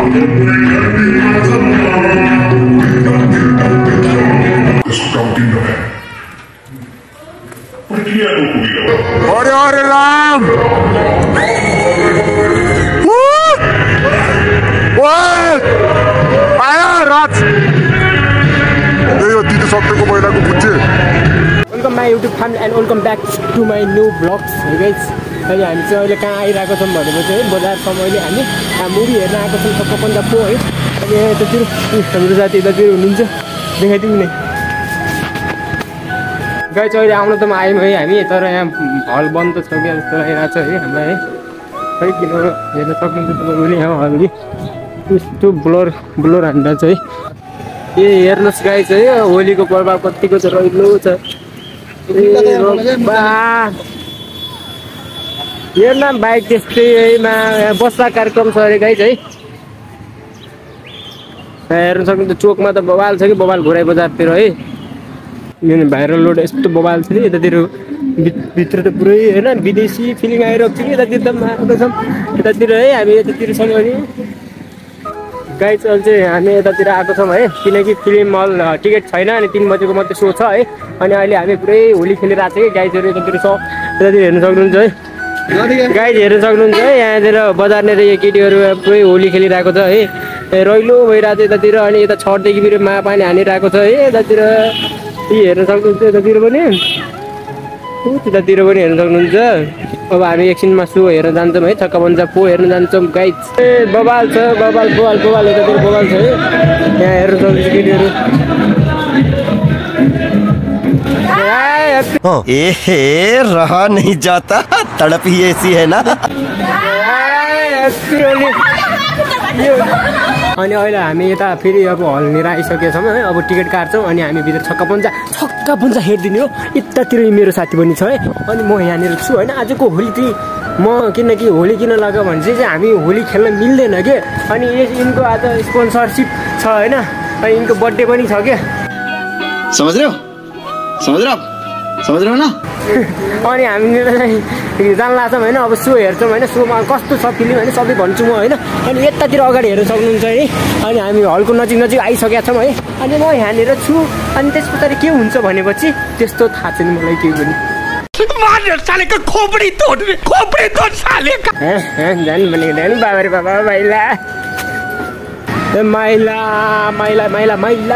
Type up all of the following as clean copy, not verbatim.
अरे राम आया राज दिदी सबैको महिलाको पुच्चे welcome my YouTube family and welcome back to my new vlogs guys. अहिले हामी चाहिँ अहिले कहाँ आइरहेको छौँ भनेपछि है बजारसम्म अहिले हामी मुभी हेर्न आएको छौँ सबको पन्जाबको है। अनि यतातिर हाम्रो साथी यतातिर हुनुहुन्छ देखाइदिउँ नै गाइज। अहिले आउनु त आयौँ है हामी, तर यहाँ हल बन्द छ क्या जस्तो लागिरहेको छ है हामीलाई है। खै किन हेर्न सक्नुहुन्छ तपाईँले यहाँ हल्दी यस्तो ब्लर हान्दा छ है। ए हेर्नुहोस् गाइज है होलीको प्रभाव कतिको छ रहिलो छ। हेर्न बाइक त्यस्तैमा बस्दा कार्यक्रम छ अरे गाइज है। हेर्न सक्नुहुन्छ चोकमा त बवाल छ कि बवाल घुराइ बजारतिर है। भाइरल रोड यस्तो बवाल छ नि यतातिर भित्र त पुरै होइन विदेशी फिलिङ आइरहेको छ कि यतातिर त मारेको छौँ। यतातिर है हामी यतातिर छौँ अनि गाइज चाहिँ हामी यतातिर आएको छौँ है, किनकि फिल्म हल टिकट छैन अनि 3 बजेको मात्रै सो छ है। अनि अहिले हामी पुरै होली खेलिरहेको छ कि गाइजहरू यतातिर छ, यतातिर हेर्न सक्नुहुन्छ है। गाइज हेर्न सक्नुहुन्छ है यहाँतिर बजारनेर यो केटीहरू पुरै होली खेलिरहेको छ है। रहिलो भइरहेको छ यतातिर। अनि यता छठदेखि फेरि पानी हानिरहेको छ है यतातिर। हेर्न सक्नुहुन्छ यतातिर पनि त्यतातिर पनि हेर्न सक्नुहुन्छ। अब हामी एकछिनमा सो हेर्न जान्छौँ है, छक्का पन्जा पो हेर्न जान्छौँ गाइज। बवाल छ बवाल यतातिर बवाल छ है। यहाँ हेर्न सक्नुहुन्छ केटीहरू। रहा नहीं जाता, तड़प ही ऐसी है ना। अनि अहिले हामी यता फेरि अब हल्नेर आइसकेका छौँ है। अब टिकट काट्छौँ अनि हामी भित्र छक्का पन्जा हेरिदिने हो। यतातिर मेरो साथी पनि छ है। अनि म यहाँनिर छु होइन। आजको होली चाहिँ म किनकि होली किन लाग्यो भने चाहिँ हामी होली खेल्न मिल्दैन के। अनि यिनको आज स्पोन्सरसिप छ होइन। अनि यिनको बर्थडे पनि छ क्या, समझ रहे हो ना। अनि हामीले चाहिँ जान लाग्छौँ होइन। अब सो हेर्छौँ होइन, सोमा कस्तो छ फिल्म होइन सबै भन्छु म होइन। अनि यतातिर अगाडि हेर्न सक्नुहुन्छ है। अनि हामी हलको नजिक आइसकेका छौँ है। अनि म यहाँनिर छु। अनि त्यस पछाडि के हुन्छ भनेपछि त्यस्तो थाहा छैन मलाई केही पनि। जानु भनेको बाबा रे बाबा माइला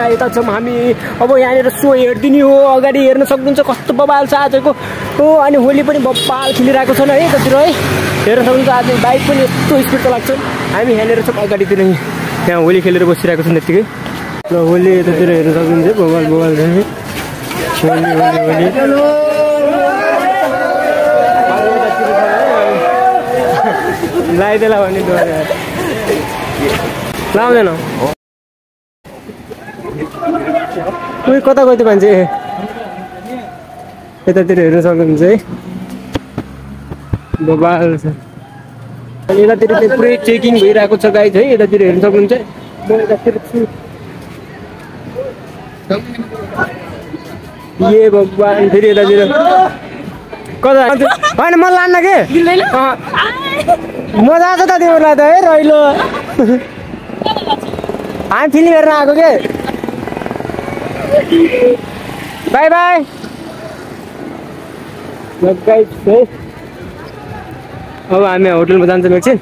यता छौँ हामी। अब यहाँनिर सो हेरिदिने हो। अगाडि हेर्न सक्नुहुन्छ कस्तो बवाल छ आजको हो। अनि होली पनि बवाल खेलिरहेको छन् है यतातिर है। हेर्न सक्नुहुन्छ आज बाइक पनि यस्तो स्पिड चलाएको छ। हामी यहाँनिर छौँ अगाडितिर यहाँ होली खेलेर बसिरहेको छौँ त्यत्तिकै। र होली यतातिर हेर्न सक्नुहुन्छ बवाल छ होली लगाइदेला भने लाउँदैन उयो कता गयो त्यो मान्छे। यतातिर हेर्न सक्नुहुन्छ है बवाल छ। अनि यतातिर चाहिँ पुरै चेकिङ भइरहेको छ गाइज है। यतातिर हेर्न सक्नुहुन्छ म यतातिर छु। ए भगवान् फेरि यतातिर कता होइन म लान्न के मजा आएको छ त तिमीलाई त है रहिलो। हामी फिल्म हेर्न आएको के। बाई बाई गाइज है। अब हामी होटलमा जान्छौँ एकछिन।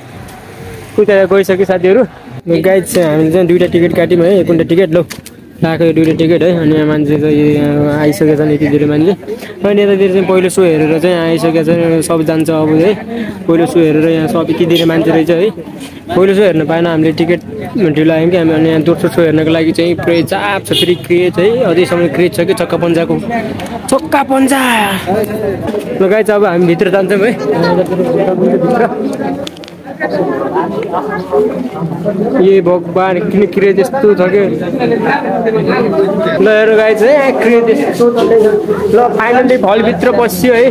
उता गइसक्यो साथीहरू। गाइज चाहिँ हामीले चाहिँ 2टा टिकट काट्यौँ है। 1 टिकट लौ लाग्यो 2टा टिकट है। अनि यहाँ मान्छे चाहिँ आइसकेका छन् यति धेरै मान्छे। अनि यतातिर चाहिँ पहिलो सो हेरेर चाहिँ आइसकेका छन् सब जान्छ अब है। पहिलो सो हेरेर यहाँ सब यति धेरै मान्छे रहेछ है। पहिलो सो हेर्न पाएन हामीले टिकट ढिलो आयौँ कि हामी। अनि यहाँ दोस्रो सो हेर्नको लागि चाहिँ पुरै चाप छ फेरि क्रेज है। अझैसम्म क्रेज छ कि छक्का पन्जाको छक्का पन्जा। ल गाइज अब हामी भित्र जान्छौँ है। ए भगवान् किन क्रेज यस्तो छ कि। ल हेर गाइज है क्रेज यस्तो चल्दैछ। ल फाइनल्ली हलभित्र पस्यो है।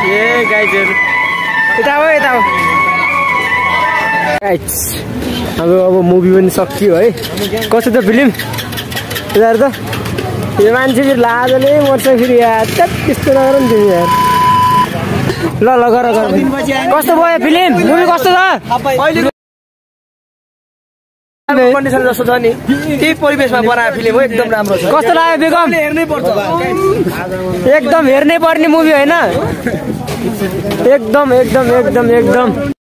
ए गाइजहरु यता हो अब मुभी पनि सकियो है कस्तो त फिल्म यार त यो मान्छे फेरि लाजले मर्छ फेरि यार त्यस्तो नगर नि तिमी यार ल गर कस्तो भयो फिल्म मुभी कस्तो छ कन्डिसन जस्तो छ नि त्यही परिवेशमा बनाएको फिल्म हो एकदम राम्रो छ कस्तो लाग्यो बेगम हेर्नै पर्छ एकदम हेर्नै पर्ने मुभी होइन एकदम